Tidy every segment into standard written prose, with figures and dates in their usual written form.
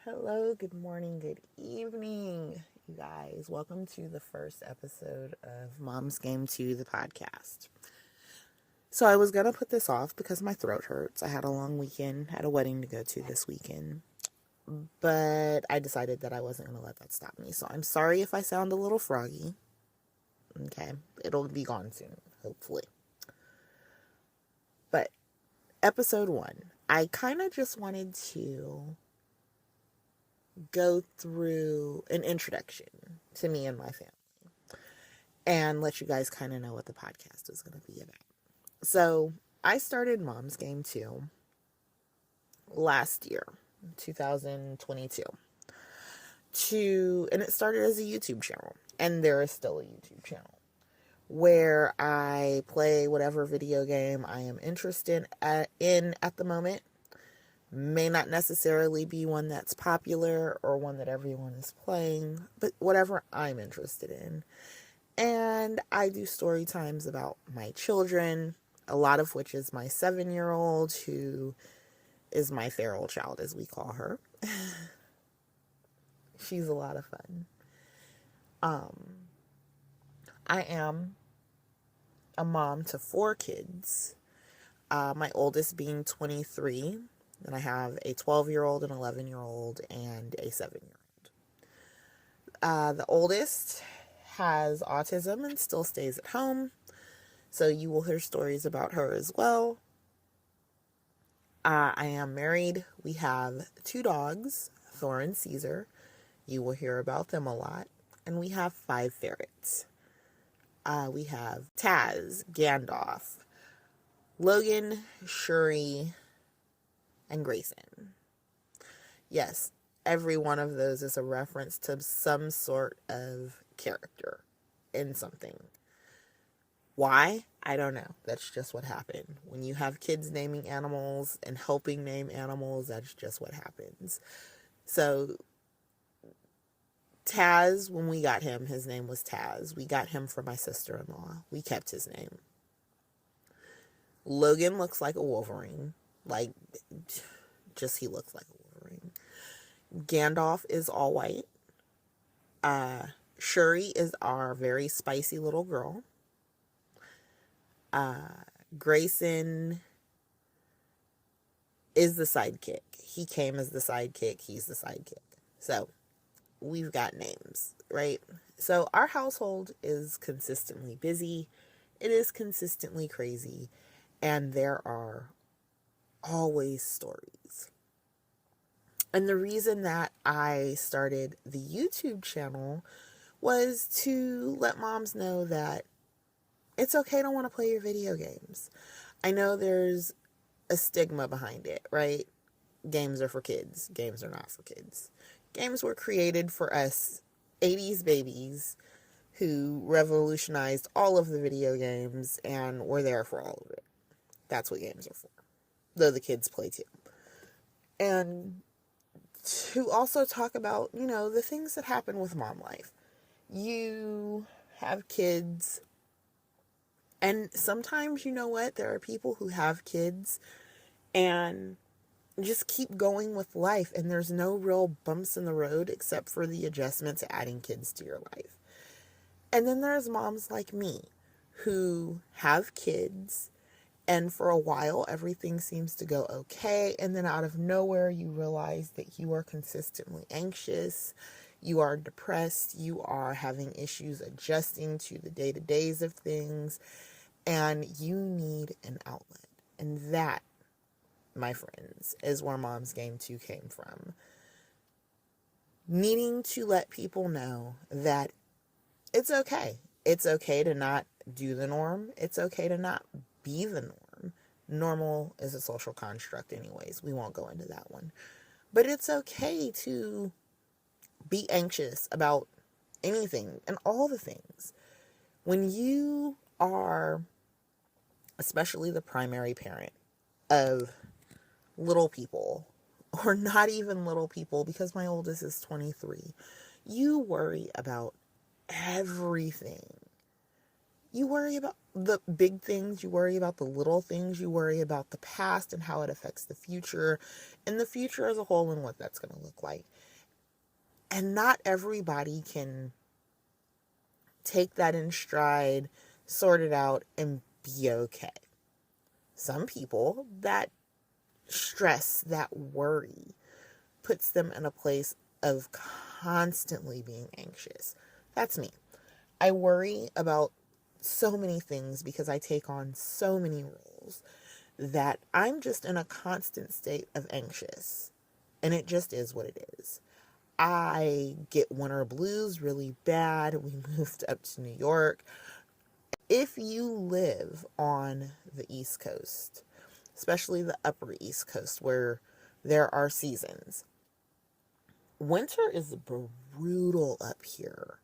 Hello, good morning, good evening, you guys. Welcome to the first episode of Mom's Game 2, the podcast. So I was going to put this off because my throat hurts. I had a long weekend, had a wedding to go to this weekend, but I decided that I wasn't going to let that stop me. So I'm sorry if I sound a little froggy. Okay, it'll be gone soon, hopefully. But episode 1, I kind of just wanted to go through an introduction to me and my family and let you guys kind of know what the podcast is going to be about. So I started Mom's Game 2 last year, 2022, and it started as a YouTube channel, and there is still a YouTube channel where I play whatever video game I am interested in at the moment. May not necessarily be one that's popular or one that everyone is playing, but whatever I'm interested in. And I do story times about my children, a lot of which is my 7-year-old, who is my feral child, as we call her. She's a lot of fun. I am a mom to 4 kids, my oldest being 23. Then I have a 12-year-old, an 11-year-old, and a 7-year-old. The oldest has autism and still stays at home, so you will hear stories about her as well. I am married. We have 2 dogs, Thor and Caesar. You will hear about them a lot. And we have 5 ferrets. We have Taz, Gandalf, Logan, Shuri, and Grayson. Yes, every one of those is a reference to some sort of character in something. Why? I don't know. That's just what happened. When you have kids naming animals and helping name animals, that's just what happens. So Taz, when we got him, his name was Taz. We got him for my sister-in-law. We kept his name. Logan looks like a Wolverine. Like, just he looks like a Wolverine. Gandalf is all white. Shuri is our very spicy little girl. Grayson is the sidekick. He came as the sidekick. He's the sidekick. So we've got names, right? So our household is consistently busy. It is consistently crazy. And there are always stories. And the reason that I started the YouTube channel was to let moms know that it's okay to want to play your video games. I know there's a stigma behind it, right? Games are for kids. Games are not for kids. Games were created for us 80s babies who revolutionized all of the video games and were there for all of it. That's what games are for. Though the kids play too. And to also talk about, the things that happen with mom life. You have kids, and sometimes, there are people who have kids and just keep going with life, and there's no real bumps in the road except for the adjustment to adding kids to your life. And then there's moms like me who have kids, and for a while everything seems to go okay, and then out of nowhere you realize that you are consistently anxious, you are depressed, you are having issues adjusting to the day-to-days of things, and you need an outlet. And that, my friends, is where Mom's Game 2 came from. Needing to let people know that it's okay. It's okay to not do the norm. It's okay to not be the norm. Normal is a social construct anyways. We won't go into that one. But it's okay to be anxious about anything and all the things. When you are, especially the primary parent of little people, or not even little people, because my oldest is 23, you worry about everything. You worry about the big things, you worry about the little things, you worry about the past and how it affects the future, and the future as a whole and what that's going to look like. And not everybody can take that in stride, sort it out, and be okay. Some people, that stress, that worry, puts them in a place of constantly being anxious. That's me. I worry about so many things because I take on so many roles that I'm just in a constant state of anxious. And it just is what it is. I get winter blues really bad. We moved up to New York. If you live on the East Coast, especially the upper East Coast where there are seasons, winter is brutal up here.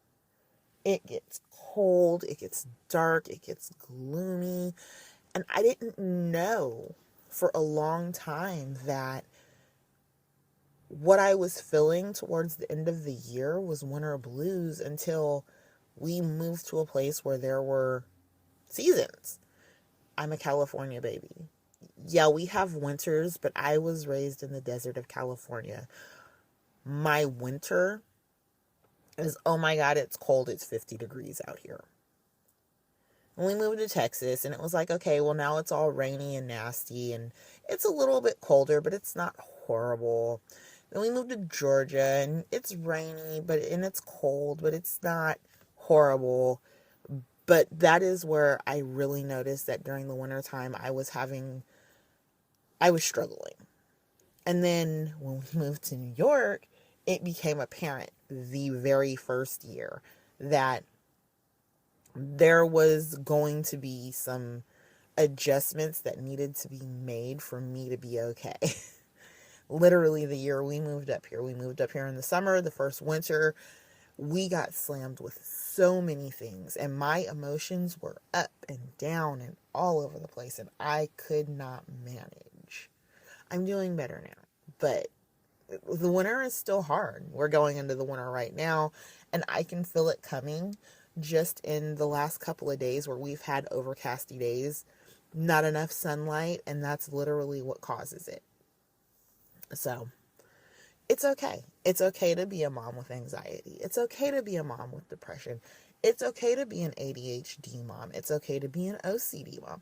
It gets cold, it gets dark, it gets gloomy. And I didn't know for a long time that what I was feeling towards the end of the year was winter blues until we moved to a place where there were seasons. I'm a California baby. Yeah, we have winters, but I was raised in the desert of California. My winter is, oh my God, it's cold. It's 50 degrees out here. And we moved to Texas, and it was like, okay, well, now it's all rainy and nasty, and it's a little bit colder, but it's not horrible. Then we moved to Georgia, and it's rainy, and it's cold, but it's not horrible. But that is where I really noticed that during the wintertime, I was struggling. And then when we moved to New York, it became apparent the very first year that there was going to be some adjustments that needed to be made for me to be okay. Literally the year we moved up here. We moved up here in the summer, the first winter. We got slammed with so many things, and my emotions were up and down and all over the place, and I could not manage. I'm doing better now, but the winter is still hard. We're going into the winter right now, and I can feel it coming just in the last couple of days where we've had overcasty days, not enough sunlight, and that's literally what causes it. So it's okay. It's okay to be a mom with anxiety. It's okay to be a mom with depression. It's okay to be an ADHD mom. It's okay to be an OCD mom.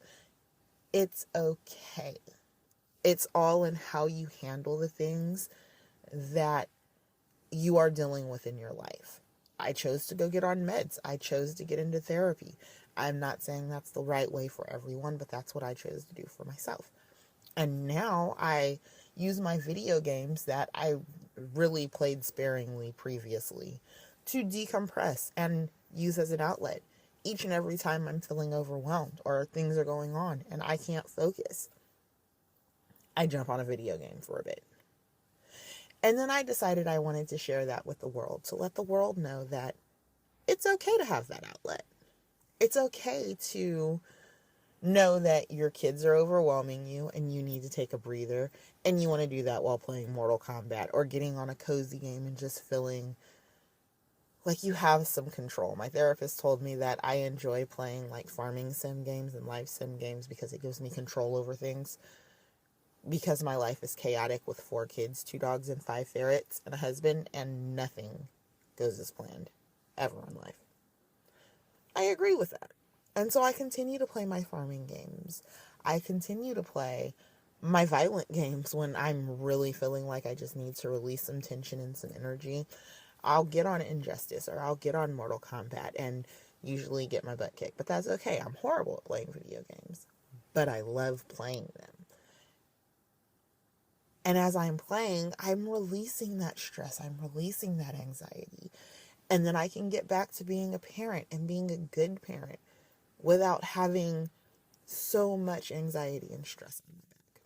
It's okay. It's all in how you handle the things that you are dealing with in your life. I chose to go get on meds. I chose to get into therapy. I'm not saying that's the right way for everyone, but that's what I chose to do for myself. And now I use my video games that I really played sparingly previously to decompress and use as an outlet. Each and every time I'm feeling overwhelmed or things are going on and I can't focus, I jump on a video game for a bit. And then I decided I wanted to share that with the world, to let the world know that it's okay to have that outlet. It's okay to know that your kids are overwhelming you and you need to take a breather, and you want to do that while playing Mortal Kombat or getting on a cozy game and just feeling like you have some control. My therapist told me that I enjoy playing like farming sim games and life sim games because it gives me control over things. Because my life is chaotic with 4 kids, 2 dogs, and 5 ferrets, and a husband, and nothing goes as planned ever in life. I agree with that. And so I continue to play my farming games. I continue to play my violent games when I'm really feeling like I just need to release some tension and some energy. I'll get on Injustice or I'll get on Mortal Kombat and usually get my butt kicked. But that's okay. I'm horrible at playing video games, but I love playing them. And as I'm playing, I'm releasing that stress. I'm releasing that anxiety. And then I can get back to being a parent and being a good parent without having so much anxiety and stress on my back.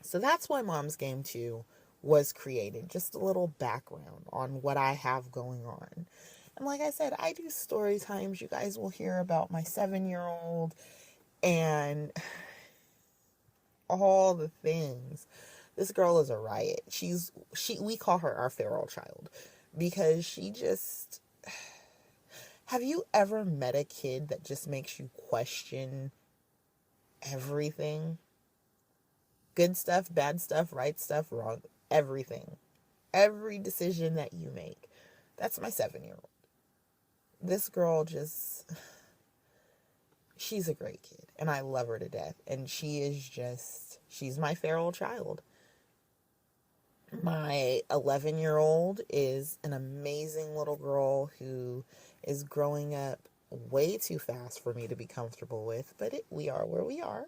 So that's why Mom's Game 2 was created. Just a little background on what I have going on. And like I said, I do story times. You guys will hear about my 7-year-old and all the things. This girl is a riot. We call her our feral child because she just, Have you ever met a kid that just makes you question everything? Good stuff, bad stuff, right stuff, wrong, everything. Every decision that you make. That's my 7-year-old. This girl just, she's a great kid and I love her to death. And she's my feral child. My 11-year-old is an amazing little girl who is growing up way too fast for me to be comfortable with, but we are where we are.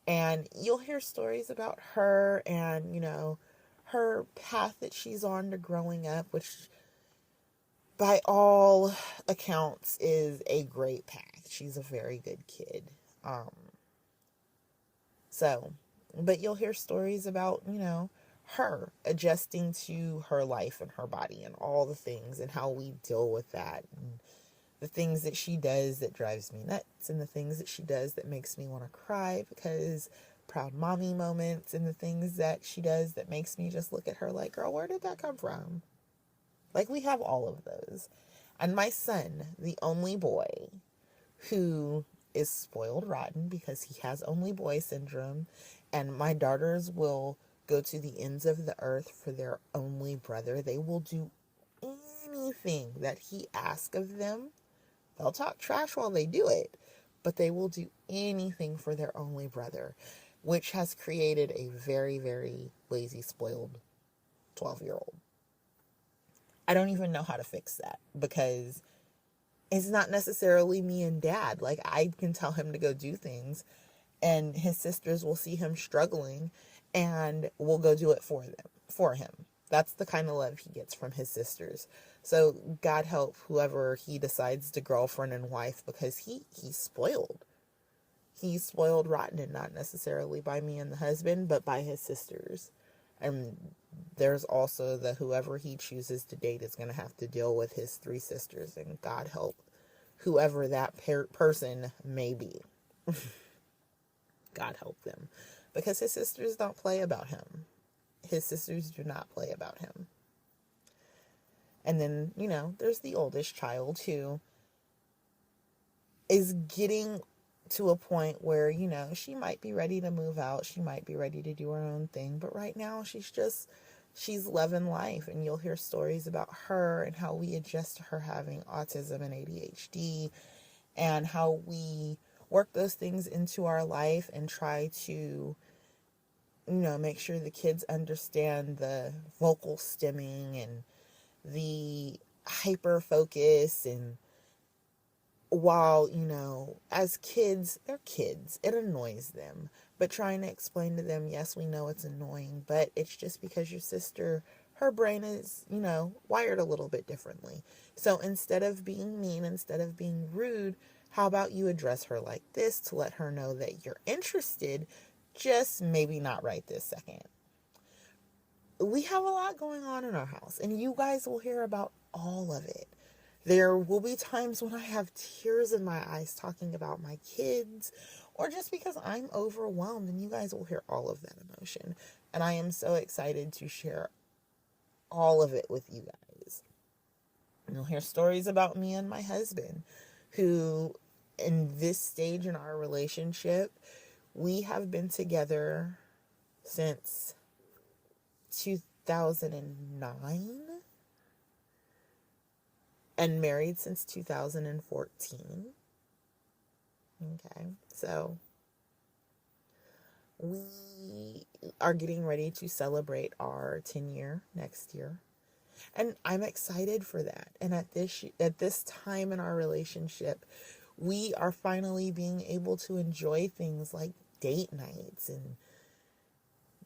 And you'll hear stories about her and, her path that she's on to growing up, which by all accounts is a great path. She's a very good kid. Um, so, but you'll hear stories about, her adjusting to her life and her body and all the things and how we deal with that and the things that she does that drives me nuts and the things that she does that makes me want to cry because proud mommy moments and the things that she does that makes me just look at her like, girl, where did that come from? Like, we have all of those. And my son, the only boy who is spoiled rotten because he has only boy syndrome, and my daughters will go to the ends of the earth for their only brother. They will do anything that he asks of them. They'll talk trash while they do it, but they will do anything for their only brother, which has created a very, very lazy, spoiled 12-year-old. I don't even know how to fix that because it's not necessarily me and dad. Like, I can tell him to go do things and his sisters will see him struggling and will go do it for him. That's the kind of love he gets from his sisters. So God help whoever he decides to girlfriend and wife, because he's spoiled. He's spoiled rotten, and not necessarily by me and the husband, but by his sisters. And there's also the whoever he chooses to date is going to have to deal with his 3 sisters, and God help whoever that person may be. God help them. Because his sisters don't play about him. His sisters do not play about him. And then, there's the oldest child who is getting to a point where, she might be ready to move out. She might be ready to do her own thing. But right now, she's loving life. And you'll hear stories about her and how we adjust to her having autism and ADHD and how we work those things into our life and try to, make sure the kids understand the vocal stemming and the hyper focus. And while, as kids, they're kids, it annoys them, but trying to explain to them, yes, we know it's annoying, but it's just because your sister, her brain is, wired a little bit differently. So instead of being mean, instead of being rude, how about you address her like this to let her know that you're interested, just maybe not right this second. We have a lot going on in our house, and you guys will hear about all of it. There will be times when I have tears in my eyes talking about my kids, or just because I'm overwhelmed, and you guys will hear all of that emotion. And I am so excited to share all of it with you guys. You'll hear stories about me and my husband, who in this stage in our relationship, we have been together since 2009 and married since 2014. Okay, so we are getting ready to celebrate our 10-year next year. And I'm excited for that. And at this time in our relationship, we are finally being able to enjoy things like date nights and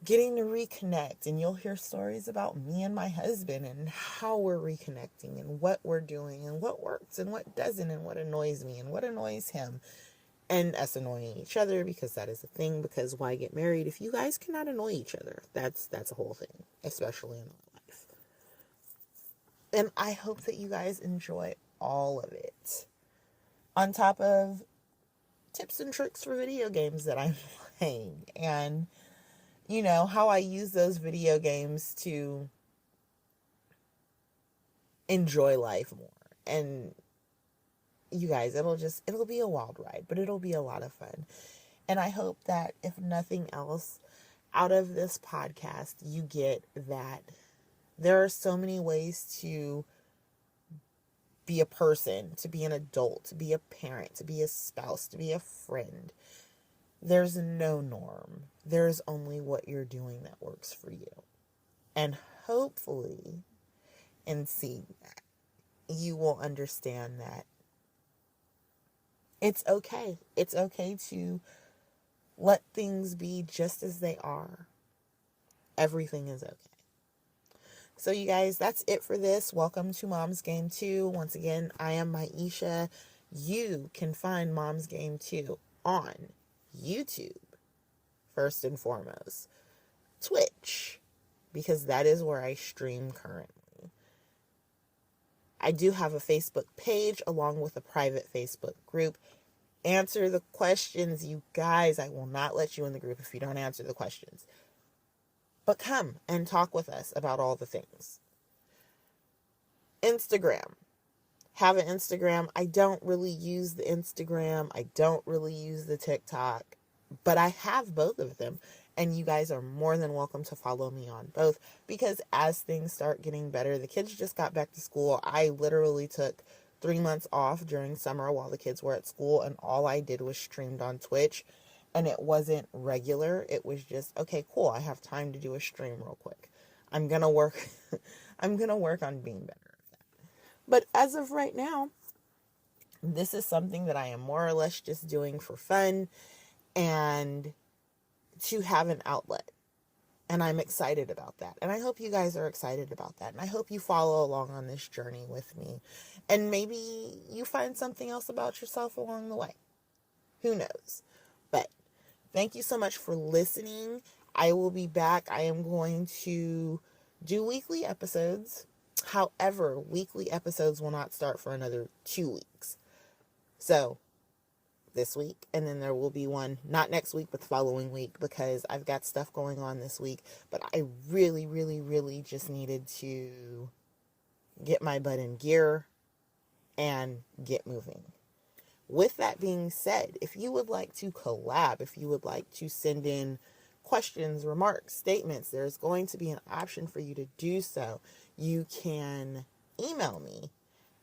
getting to reconnect. And you'll hear stories about me and my husband and how we're reconnecting and what we're doing and what works and what doesn't and what annoys me and what annoys him. And us annoying each other, because that is a thing, because why get married if you guys cannot annoy each other? That's a whole thing, especially in our life. And I hope that you guys enjoy all of it. On top of tips and tricks for video games that I'm playing, and how I use those video games to enjoy life more. And you guys, it'll be a wild ride, but it'll be a lot of fun. And I hope that if nothing else out of this podcast, you get that there are so many ways to be a person, to be an adult, to be a parent, to be a spouse, to be a friend. There's no norm. There's only what you're doing that works for you. And hopefully, in seeing that, you will understand that it's okay. It's okay to let things be just as they are. Everything is okay. So you guys, that's it for this. Welcome to Mom's Game 2. Once again, I am Myisha. You can find Mom's Game 2 on YouTube, first and foremost. Twitch, because that is where I stream currently. I do have a Facebook page along with a private Facebook group. Answer the questions, you guys. I will not let you in the group if you don't answer the questions. But come and talk with us about all the things. Instagram. Have an Instagram. I don't really use the Instagram. I don't really use the TikTok. But I have both of them. And you guys are more than welcome to follow me on both. Because as things start getting better, the kids just got back to school. I literally took 3 months off during summer while the kids were at school. And all I did was streamed on Twitch. And it wasn't regular. It was just, okay, cool. I have time to do a stream real quick. I'm going to work. I'm going to work on being better at that. But as of right now, this is something that I am more or less just doing for fun and to have an outlet. And I'm excited about that. And I hope you guys are excited about that. And I hope you follow along on this journey with me. And maybe you find something else about yourself along the way. Who knows? But thank you so much for listening. I will be back. I am going to do weekly episodes. However, weekly episodes will not start for another 2 weeks. So, this week, and then there will be one, not next week, but the following week, because I've got stuff going on this week. But I really, really, really just needed to get my butt in gear and get moving. With that being said, if you would like to collab, if you would like to send in questions, remarks, statements, there's going to be an option for you to do so. You can email me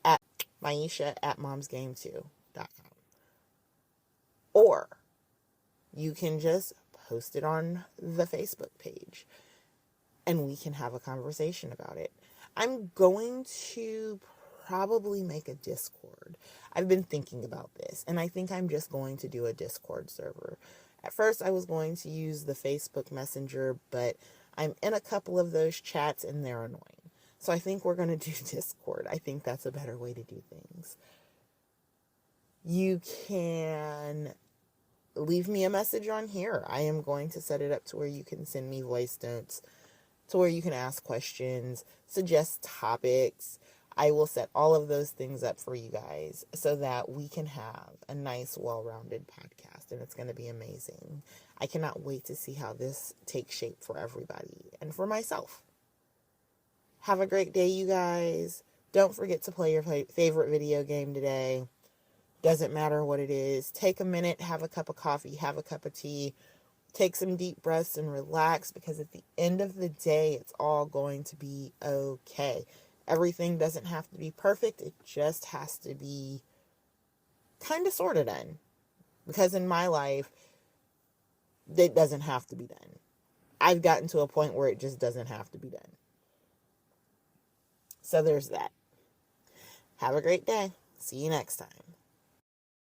at myisha@momsgame2.com. Or you can just post it on the Facebook page and we can have a conversation about it. I'm going to probably make a Discord. I've been thinking about this, and I think I'm just going to do a Discord server. At first, I was going to use the Facebook Messenger, but I'm in a couple of those chats, and they're annoying. So I think we're going to do Discord. I think that's a better way to do things. You can leave me a message on here. I am going to set it up to where you can send me voice notes, to where you can ask questions, suggest topics. I will set all of those things up for you guys so that we can have a nice, well-rounded podcast, and it's going to be amazing. I cannot wait to see how this takes shape for everybody and for myself. Have a great day, you guys. Don't forget to play your favorite video game today. Doesn't matter what it is. Take a minute, have a cup of coffee, have a cup of tea, take some deep breaths and relax, because at the end of the day, it's all going to be okay. Everything doesn't have to be perfect. It just has to be kind of sort of done. Because in my life, it doesn't have to be done. I've gotten to a point where it just doesn't have to be done. So there's that. Have a great day. See you next time.